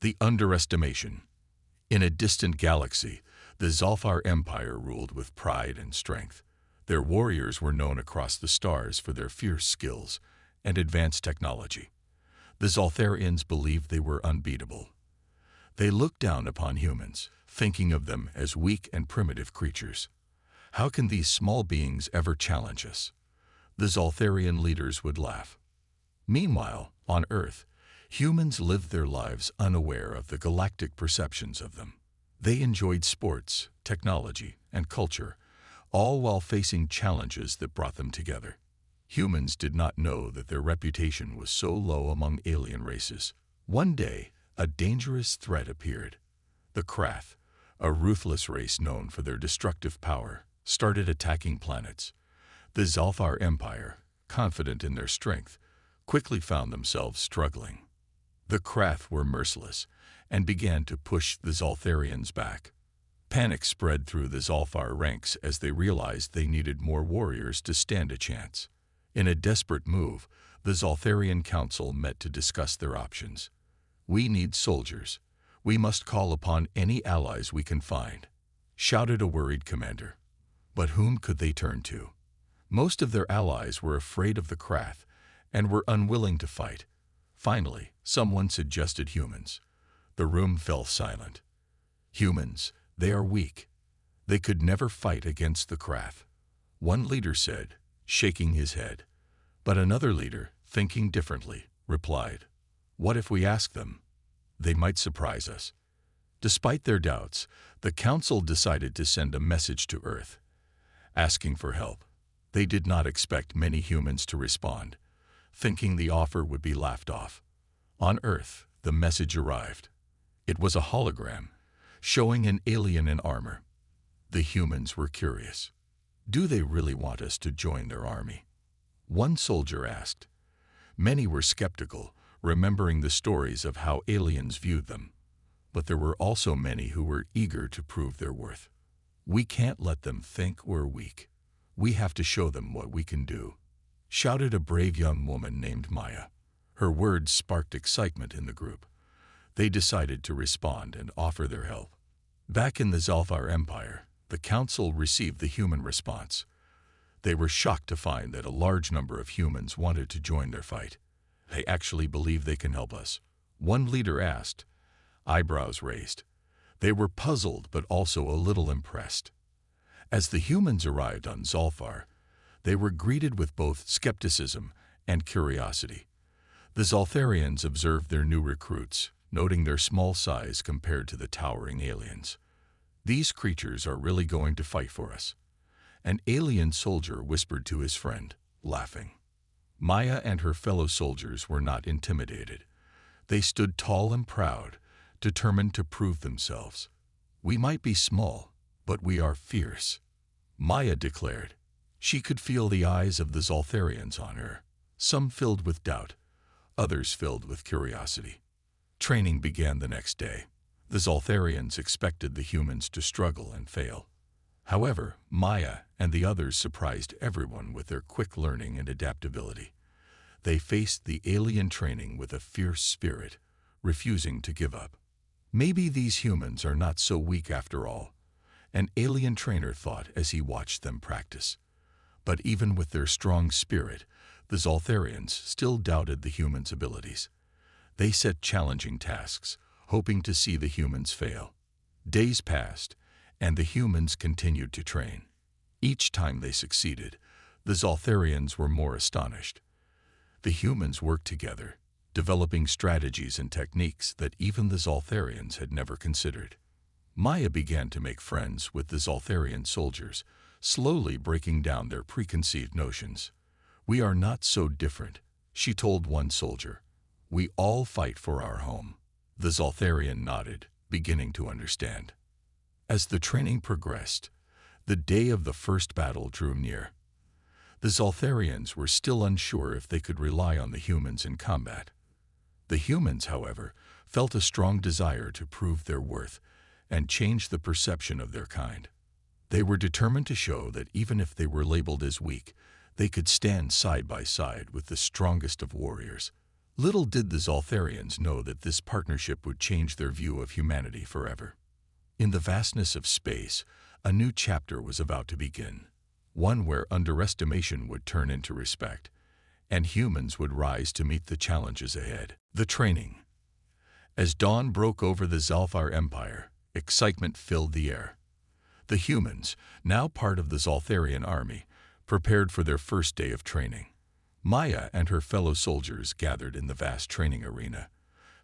The underestimation. In a distant galaxy, the Zalfar Empire ruled with pride and strength. Their warriors were known across the stars for their fierce skills and advanced technology. The Zaltharians believed they were unbeatable. They looked down upon humans, thinking of them as weak and primitive creatures. How can these small beings ever challenge us? The Zaltharian leaders would laugh. Meanwhile, on Earth, humans lived their lives unaware of the galactic perceptions of them. They enjoyed sports, technology, and culture, all while facing challenges that brought them together. Humans did not know that their reputation was so low among alien races. One day, a dangerous threat appeared. The Krath, a ruthless race known for their destructive power, started attacking planets. The Zalfar Empire, confident in their strength, quickly found themselves struggling. The Krath were merciless and began to push the Zaltharians back. Panic spread through the Zalfar ranks as they realized they needed more warriors to stand a chance. In a desperate move, the Zaltharian Council met to discuss their options. "We need soldiers. We must call upon any allies we can find," shouted a worried commander. But whom could they turn to? Most of their allies were afraid of the Krath and were unwilling to fight. Finally, someone suggested humans. The room fell silent. Humans, they are weak. They could never fight against the Krath, one leader said, shaking his head. But another leader, thinking differently, replied, "What if we ask them? They might surprise us." Despite their doubts, the council decided to send a message to Earth, asking for help. They did not expect many humans to respond, thinking the offer would be laughed off. On Earth, the message arrived. It was a hologram, showing an alien in armor. The humans were curious. Do they really want us to join their army? One soldier asked. Many were skeptical, remembering the stories of how aliens viewed them. But there were also many who were eager to prove their worth. "We can't let them think we're weak. We have to show them what we can do," shouted a brave young woman named Maya. Her words sparked excitement in the group. They decided to respond and offer their help. Back in the Zalfar Empire, the council received the human response. They were shocked to find that a large number of humans wanted to join their fight. "They actually believe they can help us," one leader asked, eyebrows raised. They were puzzled but also a little impressed. As the humans arrived on Zalfar, they were greeted with both skepticism and curiosity. The Zaltharians observed their new recruits, noting their small size compared to the towering aliens. "These creatures are really going to fight for us," an alien soldier whispered to his friend, laughing. Maya and her fellow soldiers were not intimidated. They stood tall and proud, determined to prove themselves. "We might be small, but we are fierce," Maya declared. She could feel the eyes of the Zaltharians on her, some filled with doubt, others filled with curiosity. Training began the next day. The Zaltharians expected the humans to struggle and fail. However, Maya and the others surprised everyone with their quick learning and adaptability. They faced the alien training with a fierce spirit, refusing to give up. "Maybe these humans are not so weak after all," an alien trainer thought as he watched them practice. But even with their strong spirit, the Zaltharians still doubted the humans' abilities. They set challenging tasks, hoping to see the humans fail. Days passed, and the humans continued to train. Each time they succeeded, the Zaltharians were more astonished. The humans worked together, developing strategies and techniques that even the Zaltharians had never considered. Maya began to make friends with the Zaltharian soldiers, slowly breaking down their preconceived notions. "We are not so different," she told one soldier. "We all fight for our home." The Zaltharian nodded, beginning to understand. As the training progressed, the day of the first battle drew near. The Zaltharians were still unsure if they could rely on the humans in combat. The humans, however, felt a strong desire to prove their worth and change the perception of their kind. They were determined to show that even if they were labeled as weak, they could stand side by side with the strongest of warriors. Little did the Zoltharians know that this partnership would change their view of humanity forever. In the vastness of space, a new chapter was about to begin, one where underestimation would turn into respect, and humans would rise to meet the challenges ahead. The training. As dawn broke over the Zalfar Empire, excitement filled the air. The humans, now part of the Zoltharian army, prepared for their first day of training. Maya and her fellow soldiers gathered in the vast training arena,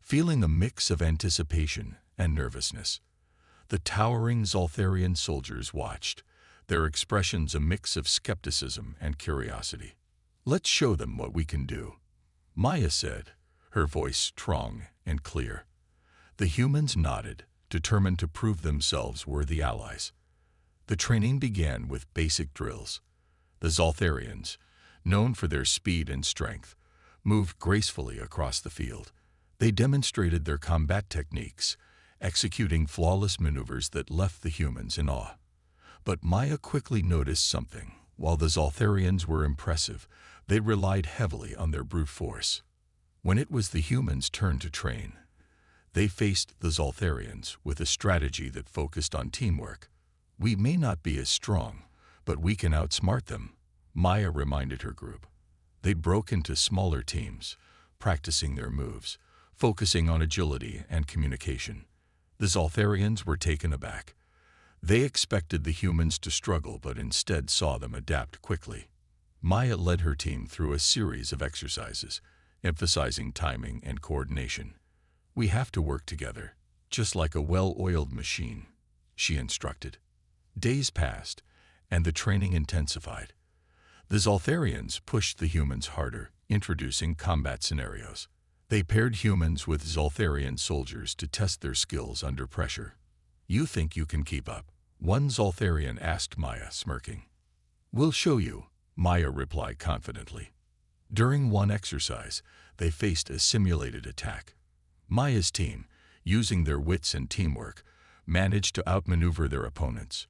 feeling a mix of anticipation and nervousness. The towering Zoltharian soldiers watched, their expressions a mix of skepticism and curiosity. "Let's show them what we can do," Maya said, her voice strong and clear. The humans nodded, determined to prove themselves worthy allies. The training began with basic drills. The Zoltharians, known for their speed and strength, moved gracefully across the field. They demonstrated their combat techniques, executing flawless maneuvers that left the humans in awe. But Maya quickly noticed something. While the Zoltharians were impressive, they relied heavily on their brute force. When it was the humans' turn to train, they faced the Zoltharians with a strategy that focused on teamwork. "We may not be as strong, but we can outsmart them," Maya reminded her group. They broke into smaller teams, practicing their moves, focusing on agility and communication. The Zoltharians were taken aback. They expected the humans to struggle, but instead saw them adapt quickly. Maya led her team through a series of exercises, emphasizing timing and coordination. "We have to work together, just like a well-oiled machine," she instructed. Days passed, and the training intensified. The Zoltharians pushed the humans harder, introducing combat scenarios. They paired humans with Zoltharian soldiers to test their skills under pressure. "You think you can keep up?" one Zoltharian asked Maya, smirking. "We'll show you," Maya replied confidently. During one exercise, they faced a simulated attack. Maya's team, using their wits and teamwork, managed to outmaneuver their opponents.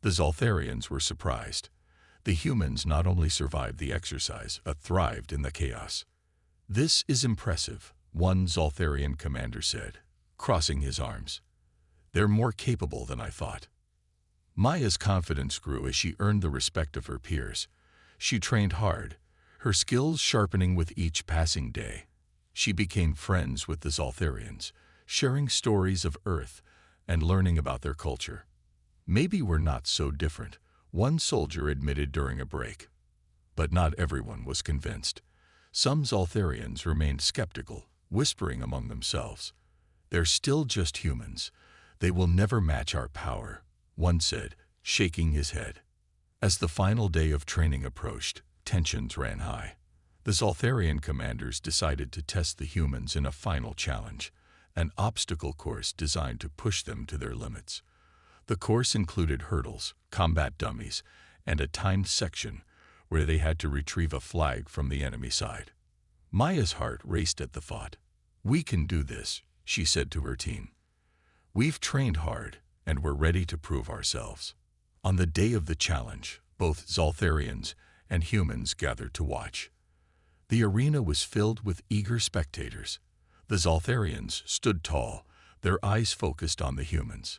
The Zoltharians were surprised. The humans not only survived the exercise, but thrived in the chaos. "This is impressive," one Zoltharian commander said, crossing his arms. "They're more capable than I thought." Maya's confidence grew as she earned the respect of her peers. She trained hard, her skills sharpening with each passing day. She became friends with the Zoltharians, sharing stories of Earth and learning about their culture. "Maybe we're not so different," one soldier admitted during a break. But not everyone was convinced. Some Zoltharians remained skeptical, whispering among themselves. "They're still just humans. They will never match our power," one said, shaking his head. As the final day of training approached, tensions ran high. The Zoltharian commanders decided to test the humans in a final challenge, an obstacle course designed to push them to their limits. The course included hurdles, combat dummies, and a timed section where they had to retrieve a flag from the enemy side. Maya's heart raced at the thought. "We can do this," she said to her team. "We've trained hard, and we're ready to prove ourselves." On the day of the challenge, both Zoltharians and humans gathered to watch. The arena was filled with eager spectators. The Zoltharians stood tall, their eyes focused on the humans.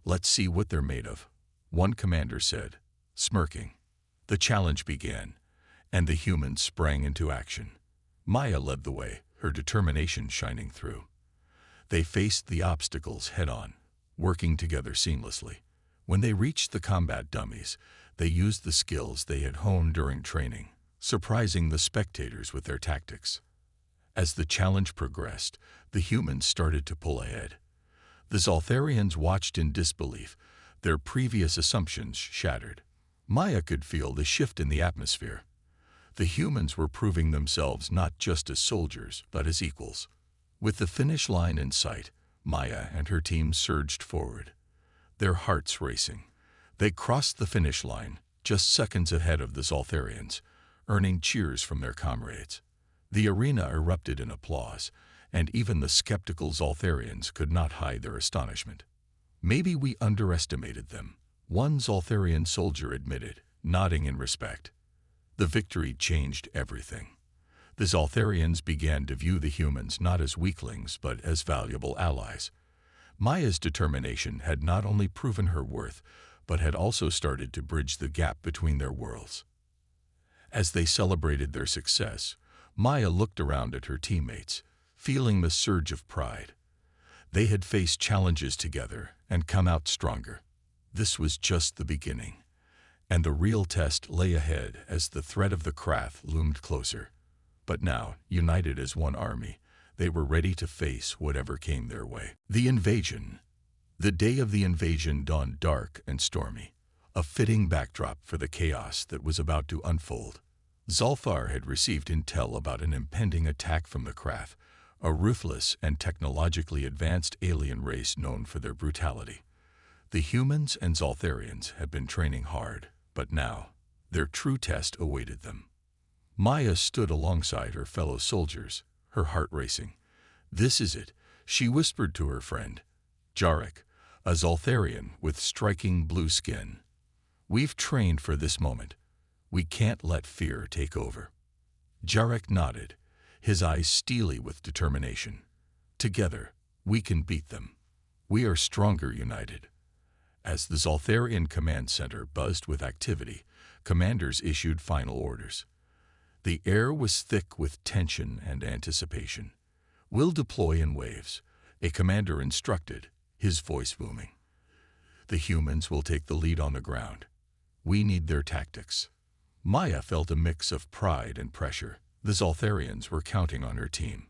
"Let's see what they're made of," one commander said, smirking. The challenge began, and the humans sprang into action. Maya led the way, her determination shining through. They faced the obstacles head-on, working together seamlessly. When they reached the combat dummies, they used the skills they had honed during training, surprising the spectators with their tactics. As the challenge progressed, the humans started to pull ahead. The Zoltharians watched in disbelief, their previous assumptions shattered. Maya could feel the shift in the atmosphere. The humans were proving themselves not just as soldiers, but as equals. With the finish line in sight, Maya and her team surged forward, their hearts racing. They crossed the finish line, just seconds ahead of the Zoltharians, earning cheers from their comrades. The arena erupted in applause, and even the skeptical Zoltharians could not hide their astonishment. "Maybe we underestimated them," one Zoltharian soldier admitted, nodding in respect. The victory changed everything. The Zoltharians began to view the humans not as weaklings but as valuable allies. Maya's determination had not only proven her worth, but had also started to bridge the gap between their worlds. As they celebrated their success, Maya looked around at her teammates, feeling the surge of pride. They had faced challenges together and come out stronger. This was just the beginning, and the real test lay ahead as the threat of the Krath loomed closer. But now, united as one army, they were ready to face whatever came their way. The invasion. The day of the invasion dawned dark and stormy, a fitting backdrop for the chaos that was about to unfold. Zulfar had received intel about an impending attack from the Krath, a ruthless and technologically advanced alien race known for their brutality. The humans and Zoltharians had been training hard, but now, their true test awaited them. Maya stood alongside her fellow soldiers, her heart racing. "This is it," she whispered to her friend, Jarek, a Zoltharian with striking blue skin. "We've trained for this moment. We can't let fear take over." Jarek nodded, his eyes steely with determination. "Together, we can beat them. We are stronger united." As the Zoltharian command center buzzed with activity, commanders issued final orders. The air was thick with tension and anticipation. "We'll deploy in waves," a commander instructed, his voice booming. "The humans will take the lead on the ground. We need their tactics." Maya felt a mix of pride and pressure. The Zoltharians were counting on her team.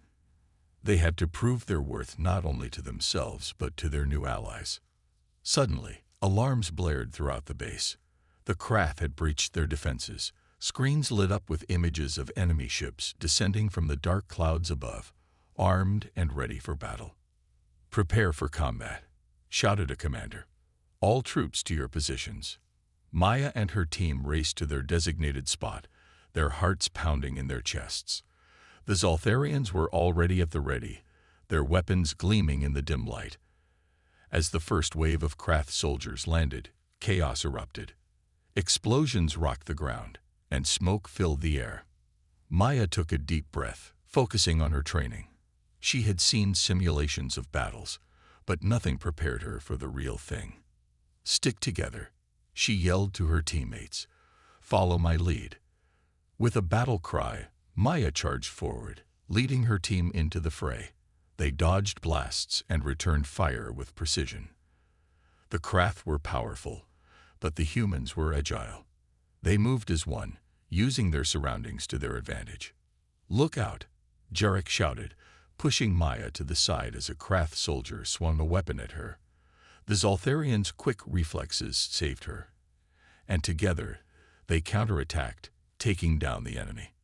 They had to prove their worth not only to themselves but to their new allies. Suddenly, alarms blared throughout the base. The Krath had breached their defenses. Screens lit up with images of enemy ships descending from the dark clouds above, armed and ready for battle. "Prepare for combat," shouted a commander. "All troops to your positions." Maya and her team raced to their designated spot, their hearts pounding in their chests. The Zoltharians were already at the ready, their weapons gleaming in the dim light. As the first wave of Krath soldiers landed, chaos erupted. Explosions rocked the ground, and smoke filled the air. Maya took a deep breath, focusing on her training. She had seen simulations of battles, but nothing prepared her for the real thing. "Stick together," she yelled to her teammates. "Follow my lead." With a battle cry, Maya charged forward, leading her team into the fray. They dodged blasts and returned fire with precision. The Krath were powerful, but the humans were agile. They moved as one, using their surroundings to their advantage. "Look out," Jarek shouted, pushing Maya to the side as a Krath soldier swung a weapon at her. The Zoltharians' quick reflexes saved her, and together they counterattacked, taking down the enemy.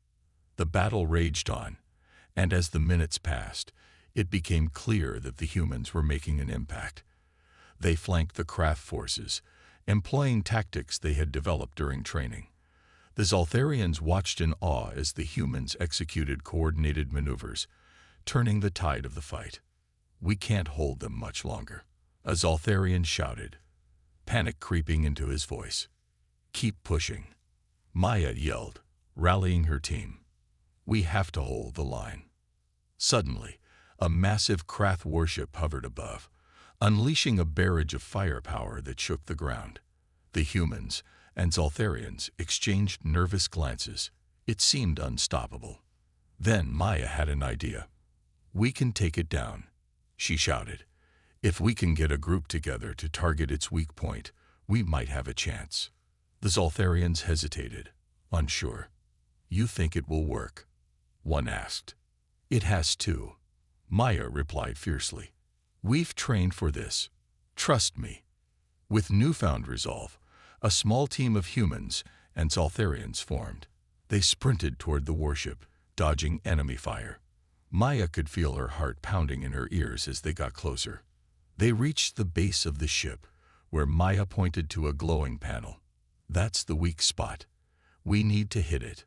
The battle raged on, and as the minutes passed, it became clear that the humans were making an impact. They flanked the Krath forces, employing tactics they had developed during training. The Zoltharians watched in awe as the humans executed coordinated maneuvers, turning the tide of the fight. "We can't hold them much longer," a Zoltharian shouted, panic creeping into his voice. "Keep pushing," Maya yelled, rallying her team. "We have to hold the line." Suddenly, a massive Krath warship hovered above, unleashing a barrage of firepower that shook the ground. The humans and Zoltharians exchanged nervous glances. It seemed unstoppable. Then Maya had an idea. "We can take it down," she shouted. "If we can get a group together to target its weak point, we might have a chance." The Zoltharians hesitated, unsure. "You think it will work?" one asked. "It has to," Maya replied fiercely. "We've trained for this. Trust me." With newfound resolve, a small team of humans and Zoltharians formed. They sprinted toward the warship, dodging enemy fire. Maya could feel her heart pounding in her ears as they got closer. They reached the base of the ship, where Maya pointed to a glowing panel. "That's the weak spot. We need to hit it."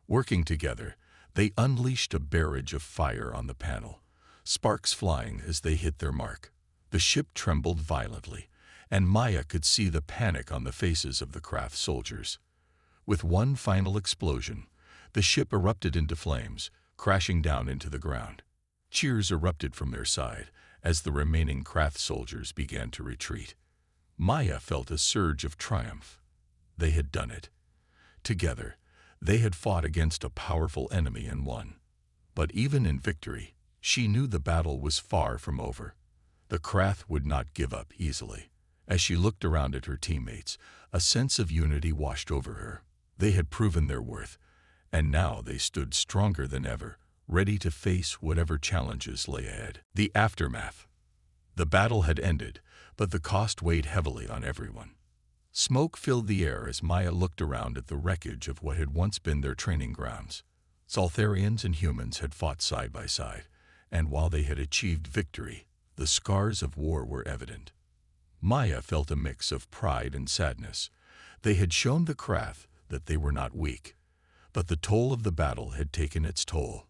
Working together, they unleashed a barrage of fire on the panel, sparks flying as they hit their mark. The ship trembled violently, and Maya could see the panic on the faces of the Krath soldiers. With one final explosion, The ship erupted into flames, crashing down into the ground. Cheers erupted from their side as the remaining craft soldiers began to retreat. Maya felt a surge of triumph. They had done it. Together, they had fought against a powerful enemy and won. But even in victory, she knew the battle was far from over. The Krath would not give up easily. As she looked around at her teammates, a sense of unity washed over her. They had proven their worth, and now they stood stronger than ever, ready to face whatever challenges lay ahead. The aftermath. The battle had ended, but the cost weighed heavily on everyone. Smoke filled the air as Maya looked around at the wreckage of what had once been their training grounds. Zaltharians and humans had fought side by side, and while they had achieved victory, the scars of war were evident. Maya felt a mix of pride and sadness. They had shown the Krath that they were not weak, but the toll of the battle had taken its toll.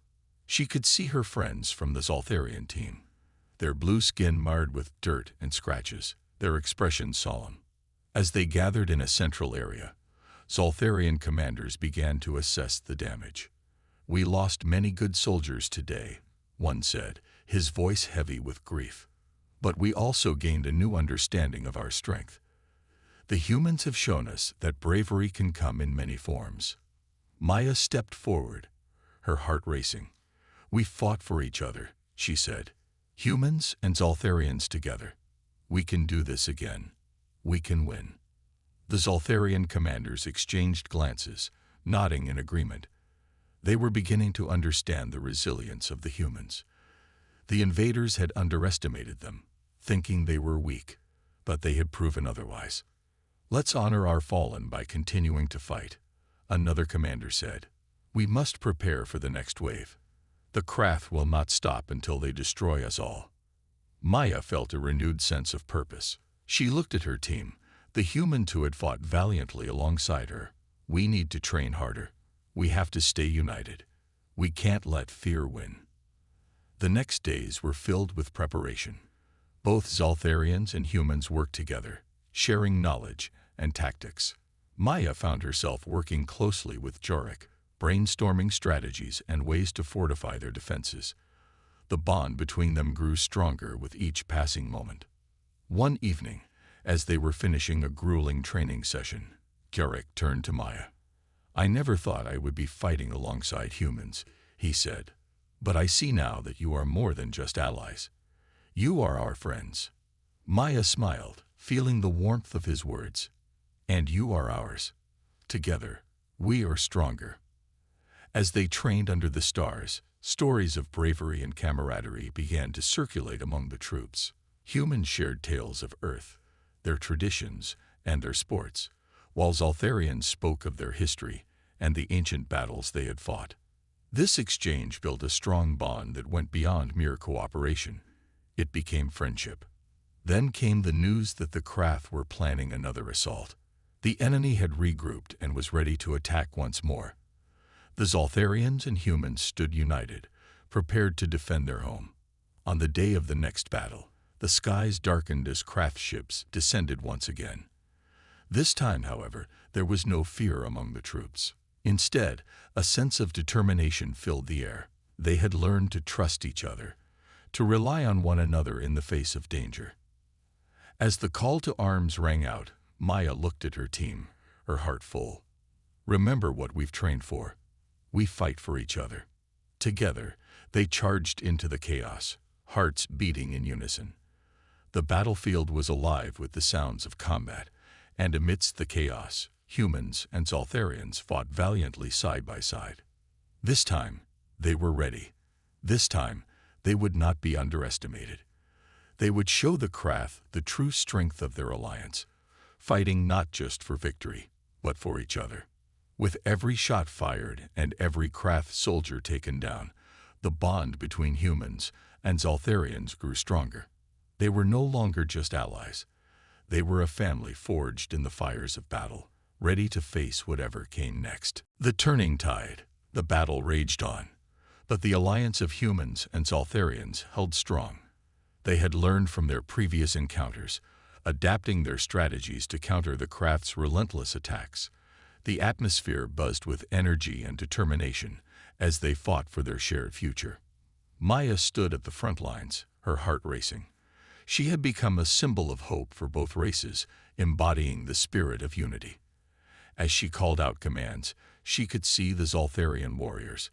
She could see her friends from the Zaltharian team, their blue skin marred with dirt and scratches, their expressions solemn. As they gathered in a central area, Zaltharian commanders began to assess the damage. "We lost many good soldiers today," one said, his voice heavy with grief. "But we also gained a new understanding of our strength. The humans have shown us that bravery can come in many forms." Maya stepped forward, her heart racing. "We fought for each other," she said. "Humans and Zaltharians together. We can do this again. We can win." The Zaltharian commanders exchanged glances, nodding in agreement. They were beginning to understand the resilience of the humans. The invaders had underestimated them, thinking they were weak, but they had proven otherwise. "Let's honor our fallen by continuing to fight," another commander said. "We must prepare for the next wave. The Krath will not stop until they destroy us all." Maya felt a renewed sense of purpose. She looked at her team, the humans who had fought valiantly alongside her. "We need to train harder. We have to stay united. We can't let fear win." The next days were filled with preparation. Both Zaltharians and humans worked together, sharing knowledge and tactics. Maya found herself working closely with Jorik, brainstorming strategies and ways to fortify their defenses. The bond between them grew stronger with each passing moment. One evening, as they were finishing a grueling training session, Jorik turned to Maya. "I never thought I would be fighting alongside humans," he said. "But I see now that you are more than just allies. You are our friends." Maya smiled, feeling the warmth of his words. "And you are ours. Together, we are stronger." As they trained under the stars, stories of bravery and camaraderie began to circulate among the troops. Humans shared tales of Earth, their traditions, and their sports, while Zaltharians spoke of their history and the ancient battles they had fought. This exchange built a strong bond that went beyond mere cooperation. It became friendship. Then came the news that the Krath were planning another assault. The enemy had regrouped and was ready to attack once more. The Zaltharians and humans stood united, prepared to defend their home. On the day of the next battle, the skies darkened as Krath ships descended once again. This time, however, there was no fear among the troops. Instead, a sense of determination filled the air. They had learned to trust each other, to rely on one another in the face of danger. As the call to arms rang out, Maya looked at her team, her heart full. "Remember what we've trained for. We fight for each other." Together, they charged into the chaos, hearts beating in unison. The battlefield was alive with the sounds of combat, and amidst the chaos, humans and Zaltharians fought valiantly side by side. This time, they were ready. This time, they would not be underestimated. They would show the Krath the true strength of their alliance, fighting not just for victory, but for each other. With every shot fired and every Krath soldier taken down, the bond between humans and Zaltharians grew stronger. They were no longer just allies. They were a family forged in the fires of battle, ready to face whatever came next. The turning tide. The battle raged on, but the alliance of humans and Zaltharians held strong. They had learned from their previous encounters, adapting their strategies to counter the Krath's relentless attacks. The atmosphere buzzed with energy and determination as they fought for their shared future. Maya stood at the front lines, her heart racing. She had become a symbol of hope for both races, embodying the spirit of unity. As she called out commands, she could see the Zoltharian warriors,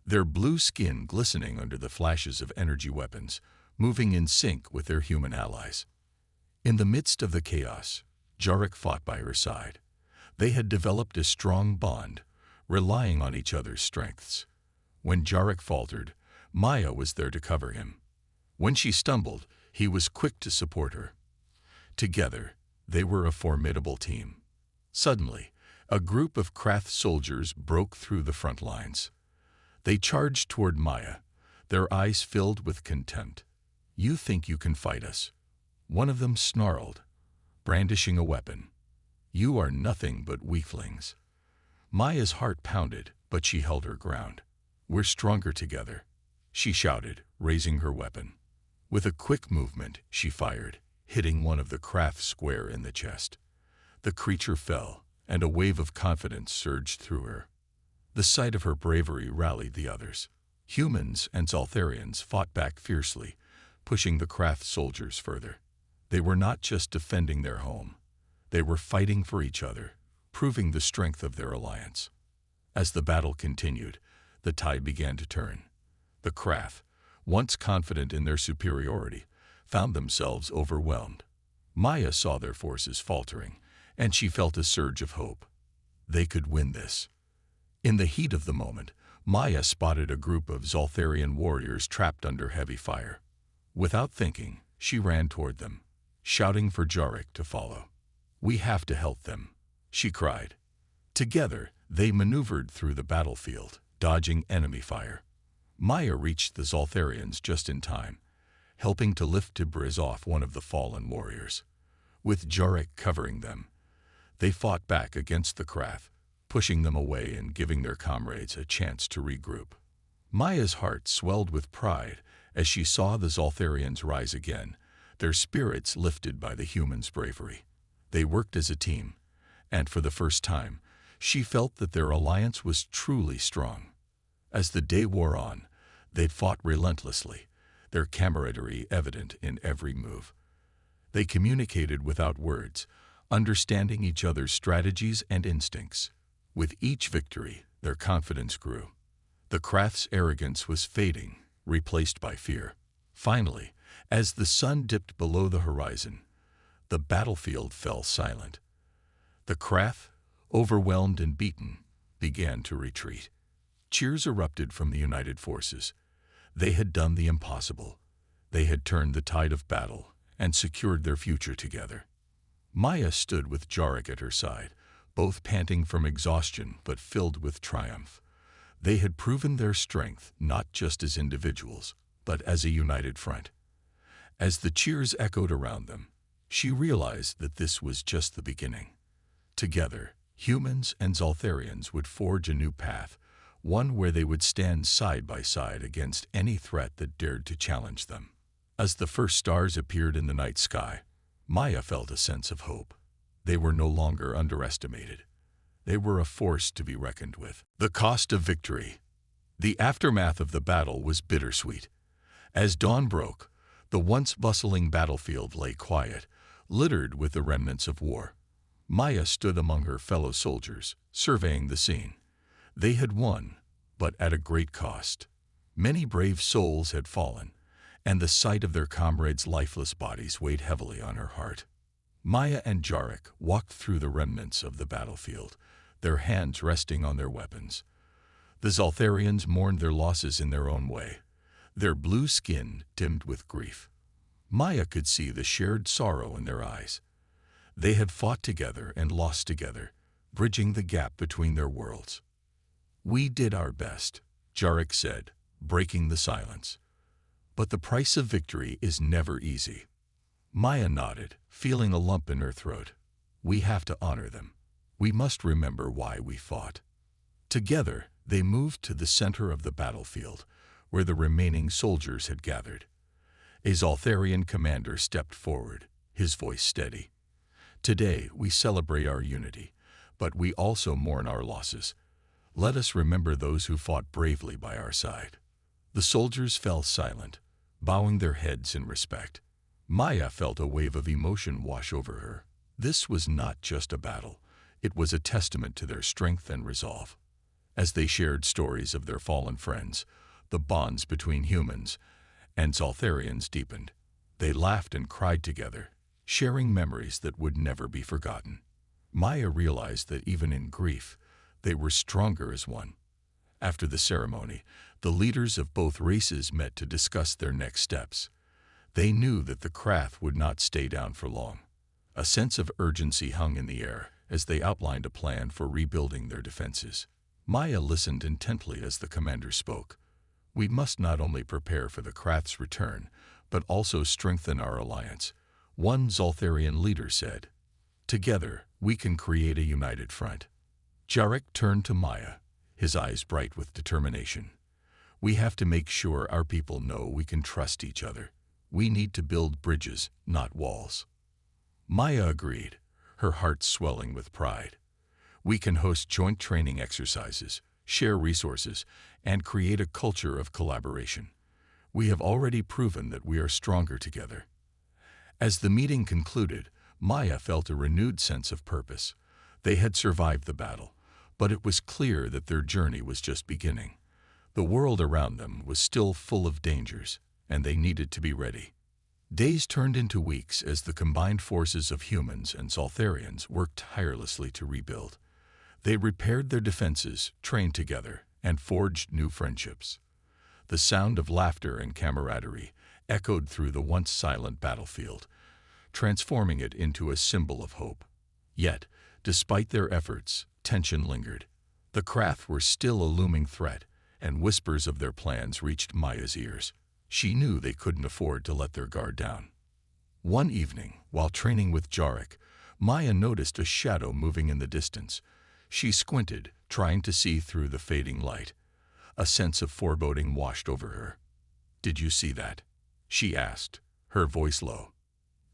their blue skin glistening under the flashes of energy weapons, moving in sync with their human allies. In the midst of the chaos, Jarek fought by her side. They had developed a strong bond, relying on each other's strengths. When Jarek faltered, Maya was there to cover him. When she stumbled, he was quick to support her. Together, they were a formidable team. Suddenly, a group of Krath soldiers broke through the front lines. They charged toward Maya, their eyes filled with contempt. "You think you can fight us?" One of them snarled, brandishing a weapon. "You are nothing but weaklings." Maya's heart pounded, but she held her ground. "We're stronger together," she shouted, raising her weapon. With a quick movement, she fired, hitting one of the Krath square in the chest. The creature fell, and a wave of confidence surged through her. The sight of her bravery rallied the others. Humans and Zoltharians fought back fiercely, pushing the Krath soldiers further. They were not just defending their home. They were fighting for each other, proving the strength of their alliance. As the battle continued, the tide began to turn. The Krath, once confident in their superiority, found themselves overwhelmed. Maya saw their forces faltering, and she felt a surge of hope. They could win this. In the heat of the moment, Maya spotted a group of Zoltharian warriors trapped under heavy fire. Without thinking, she ran toward them, shouting for Jarek to follow. "We have to help them," she cried. Together, they maneuvered through the battlefield, dodging enemy fire. Maya reached the Zoltharians just in time, helping to lift debris off one of the fallen warriors. With Jarek covering them, they fought back against the Krath, pushing them away and giving their comrades a chance to regroup. Maya's heart swelled with pride as she saw the Zoltharians rise again, their spirits lifted by the humans' bravery. They worked as a team, and for the first time, she felt that their alliance was truly strong. As the day wore on, they fought relentlessly, their camaraderie evident in every move. They communicated without words, understanding each other's strategies and instincts. With each victory, their confidence grew. The Krath's arrogance was fading, replaced by fear. Finally, as the sun dipped below the horizon, the battlefield fell silent. The Krath, overwhelmed and beaten, began to retreat. Cheers erupted from the united forces. They had done the impossible. They had turned the tide of battle and secured their future together. Maya stood with Jarek at her side, both panting from exhaustion but filled with triumph. They had proven their strength not just as individuals, but as a united front. As the cheers echoed around them, she realized that this was just the beginning. Together, humans and Zoltharians would forge a new path, one where they would stand side by side against any threat that dared to challenge them. As the first stars appeared in the night sky, Maya felt a sense of hope. They were no longer underestimated. They were a force to be reckoned with. The cost of victory. The aftermath of the battle was bittersweet. As dawn broke, the once bustling battlefield lay quiet, littered with the remnants of war. Maya stood among her fellow soldiers, surveying the scene. They had won, but at a great cost. Many brave souls had fallen, and the sight of their comrades' lifeless bodies weighed heavily on her heart. Maya and Jarek walked through the remnants of the battlefield, their hands resting on their weapons. The Zoltharians mourned their losses in their own way, their blue skin dimmed with grief. Maya could see the shared sorrow in their eyes. They had fought together and lost together, bridging the gap between their worlds. "We did our best," Jarek said, breaking the silence. "But the price of victory is never easy." Maya nodded, feeling a lump in her throat. "We have to honor them. We must remember why we fought." Together, they moved to the center of the battlefield, where the remaining soldiers had gathered. A Zoltharian commander stepped forward, his voice steady. "Today, we celebrate our unity, but we also mourn our losses. Let us remember those who fought bravely by our side." The soldiers fell silent, bowing their heads in respect. Maya felt a wave of emotion wash over her. This was not just a battle. It was a testament to their strength and resolve. As they shared stories of their fallen friends, the bonds between humans and Zoltharians deepened. They laughed and cried together, sharing memories that would never be forgotten. Maya realized that even in grief, they were stronger as one. After the ceremony, the leaders of both races met to discuss their next steps. They knew that the Krath would not stay down for long. A sense of urgency hung in the air as they outlined a plan for rebuilding their defenses. Maya listened intently as the commander spoke. "We must not only prepare for the Krath's return, but also strengthen our alliance," one Zoltharian leader said. "Together, we can create a united front." Jarek turned to Maya, his eyes bright with determination. "We have to make sure our people know we can trust each other. We need to build bridges, not walls." Maya agreed, her heart swelling with pride. "We can host joint training exercises, share resources, and create a culture of collaboration. We have already proven that we are stronger together." As the meeting concluded, Maya felt a renewed sense of purpose. They had survived the battle, but it was clear that their journey was just beginning. The world around them was still full of dangers, and they needed to be ready. Days turned into weeks as the combined forces of humans and Zoltharians worked tirelessly to rebuild. They repaired their defenses, trained together, and forged new friendships. The sound of laughter and camaraderie echoed through the once silent battlefield, transforming it into a symbol of hope. Yet, despite their efforts, tension lingered. The Krath were still a looming threat, and whispers of their plans reached Maya's ears. She knew they couldn't afford to let their guard down. One evening, while training with Jarek, Maya noticed a shadow moving in the distance. She squinted, trying to see through the fading light. A sense of foreboding washed over her. "Did you see that?" she asked, her voice low.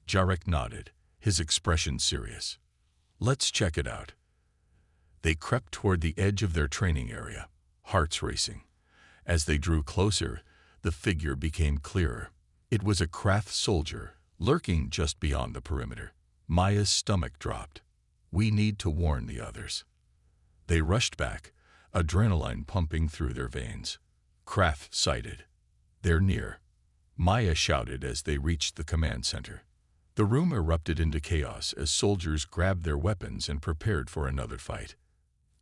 Jarek nodded, his expression serious. "Let's check it out." They crept toward the edge of their training area, hearts racing. As they drew closer, the figure became clearer. It was a Krath soldier, lurking just beyond the perimeter. Maya's stomach dropped. "We need to warn the others." They rushed back, adrenaline pumping through their veins. "Krath sighted. They're near," Maya shouted as they reached the command center. The room erupted into chaos as soldiers grabbed their weapons and prepared for another fight.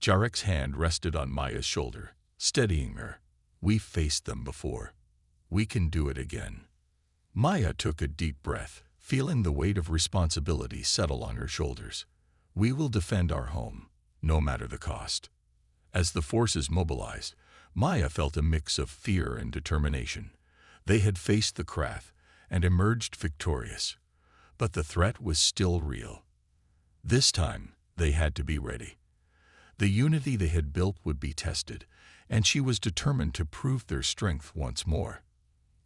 Jarek's hand rested on Maya's shoulder, steadying her. "We've faced them before. We can do it again." Maya took a deep breath, feeling the weight of responsibility settle on her shoulders. "We will defend our home, no matter the cost." As the forces mobilized, Maya felt a mix of fear and determination. They had faced the Krath and emerged victorious, but the threat was still real. This time, they had to be ready. The unity they had built would be tested, and she was determined to prove their strength once more.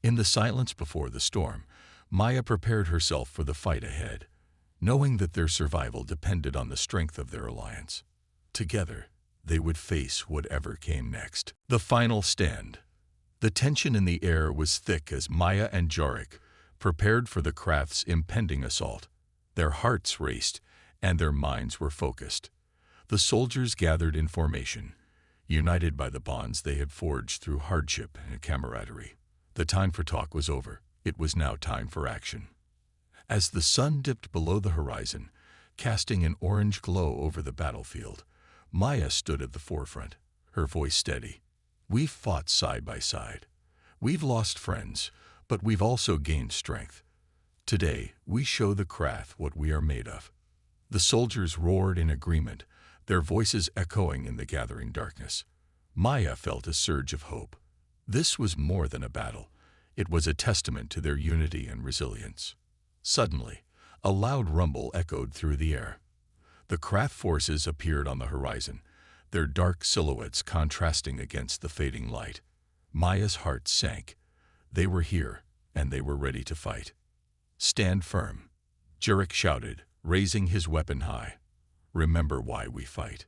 In the silence before the storm, Maya prepared herself for the fight ahead, knowing that their survival depended on the strength of their alliance. Together, they would face whatever came next. The final stand. The tension in the air was thick as Maya and Jarek prepared for the Krath's impending assault. Their hearts raced, and their minds were focused. The soldiers gathered in formation, united by the bonds they had forged through hardship and camaraderie. The time for talk was over. It was now time for action. As the sun dipped below the horizon, casting an orange glow over the battlefield, Maya stood at the forefront, her voice steady. "We've fought side by side. We've lost friends, but we've also gained strength. Today, we show the Krath what we are made of." The soldiers roared in agreement, their voices echoing in the gathering darkness. Maya felt a surge of hope. This was more than a battle. It was a testament to their unity and resilience. Suddenly, a loud rumble echoed through the air. The Krath forces appeared on the horizon, their dark silhouettes contrasting against the fading light. Maya's heart sank. They were here, and they were ready to fight. "Stand firm," Jarek shouted, raising his weapon high. remember why we fight.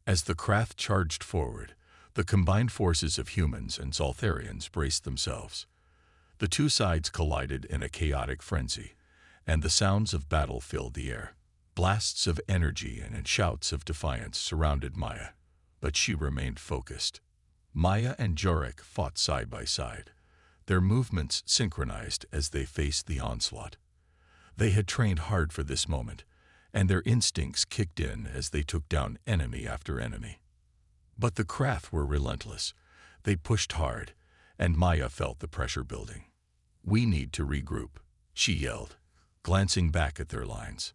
As the craft charged forward, the combined forces of humans and Zoltharians braced themselves. The two sides collided in a chaotic frenzy, and the sounds of battle filled the air. Blasts of energy and shouts of defiance surrounded Maya, but she remained focused. Maya and Jurek fought side by side, their movements synchronized as they faced the onslaught. They had trained hard for this moment, and their instincts kicked in as they took down enemy after enemy. But the craft were relentless. They pushed hard, and Maya felt the pressure building. "We need to regroup," she yelled, glancing back at their lines.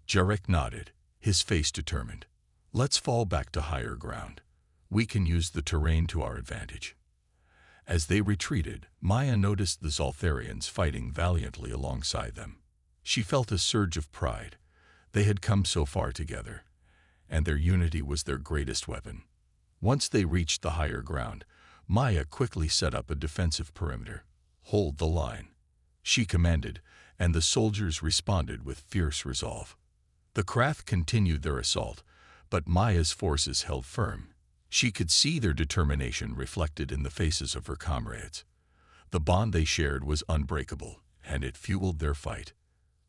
Jurek nodded, his face determined. "Let's fall back to higher ground. We can use the terrain to our advantage." As they retreated, Maya noticed the Zoltharians fighting valiantly alongside them. She felt a surge of pride. They had come so far together, and their unity was their greatest weapon. Once they reached the higher ground, Maya quickly set up a defensive perimeter. "Hold the line," she commanded, and the soldiers responded with fierce resolve. The craft continued their assault, but Maya's forces held firm. She could see their determination reflected in the faces of her comrades. The bond they shared was unbreakable, and it fueled their fight.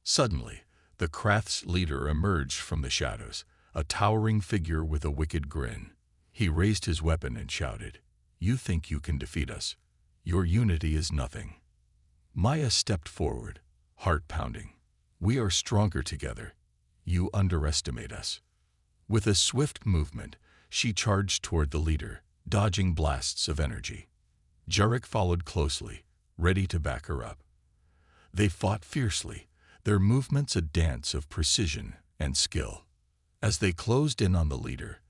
Suddenly, the craft's leader emerged from the shadows, a towering figure with a wicked grin. He raised his weapon and shouted, "You think you can defeat us? Your unity is nothing." Maya stepped forward, heart pounding. "We are stronger together. You underestimate us." With a swift movement, she charged toward the leader, dodging blasts of energy. Jurek followed closely, ready to back her up. They fought fiercely, their movements a dance of precision and skill. As they closed in on the leader,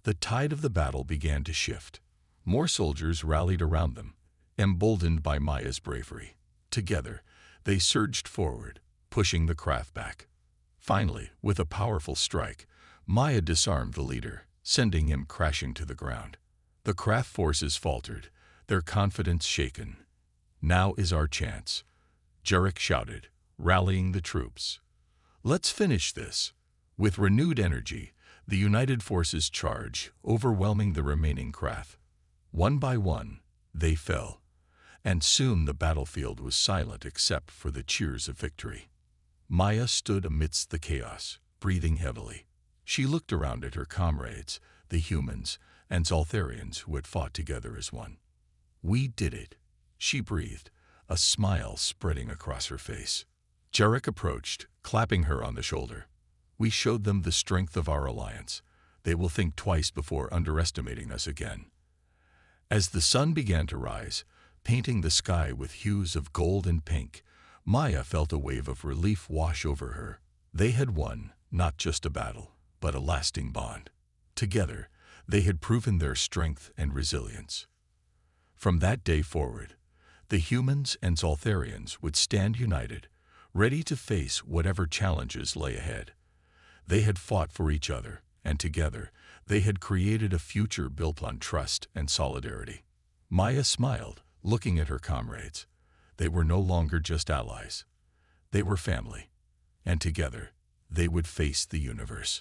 the tide of the battle began to shift. More soldiers rallied around them, emboldened by Maya's bravery. Together, they surged forward, pushing the craft back. Finally, with a powerful strike, Maya disarmed the leader, sending him crashing to the ground. The craft forces faltered, their confidence shaken. "Now is our chance," Jurek shouted, rallying the troops. "Let's finish this." With renewed energy, the united forces charged, overwhelming the remaining craft. One by one, they fell, and soon the battlefield was silent except for the cheers of victory. Maya stood amidst the chaos, breathing heavily. She looked around at her comrades, the humans and Zoltharians who had fought together as one. "We did it," she breathed, a smile spreading across her face. Jurek approached, clapping her on the shoulder. "We showed them the strength of our alliance. They will think twice before underestimating us again." As the sun began to rise, painting the sky with hues of gold and pink, Maya felt a wave of relief wash over her. They had won, not just a battle, but a lasting bond. Together, they had proven their strength and resilience. From that day forward, the humans and Zoltharians would stand united, ready to face whatever challenges lay ahead. They had fought for each other, and together, they had created a future built on trust and solidarity. Maya smiled, looking at her comrades. They were no longer just allies. They were family, and together, they would face the universe.